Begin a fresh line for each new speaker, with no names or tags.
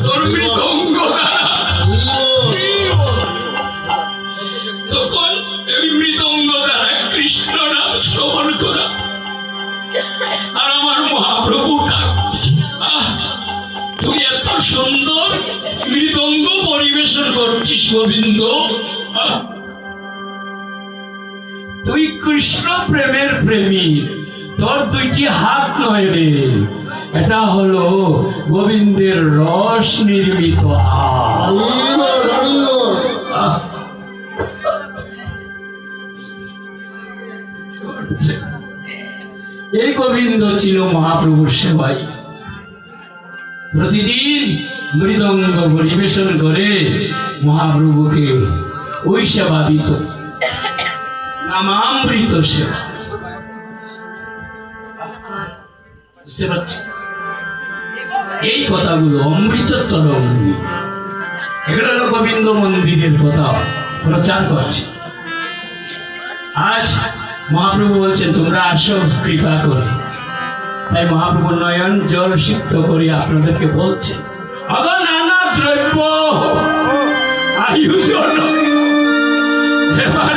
তোর মৃদঙ্গ তখন ওই মৃদঙ্গ দ্বারা কৃষ্ণ নাম শ্রবণ করা আর আমার মহাপ্রভু তুই এত সুন্দর মৃদঙ্গ পরিবেশন করছিস গোবিন্দ, তুই কৃষ্ণ প্রেমের প্রেমী, তোর দুইটি হাত নয় রে, এটা হলো গোবিন্দের রস নির্মিত হাত। এই গোবিন্দ ছিল মহাপ্রভুর সেবাই, প্রতিদিন মৃদঙ্গ পরিবেশন করে মহাপ্রভুকে ওই সেবা দিত, নামামৃত সেবা। বুঝতে পারছি এই কথাগুলো অমৃততর অমৃত, এগুলো হলো গোবিন্দ মন্দিরের কথা প্রচার করছে। আজ মহাপ্রভু বলছেন তোমরা আসো কৃপা করে, তাই মহাপ্রভু নয়ন জল সিক্ত করে আপনাদেরকে বলছে নানা দ্রব্য আয়োজন এবার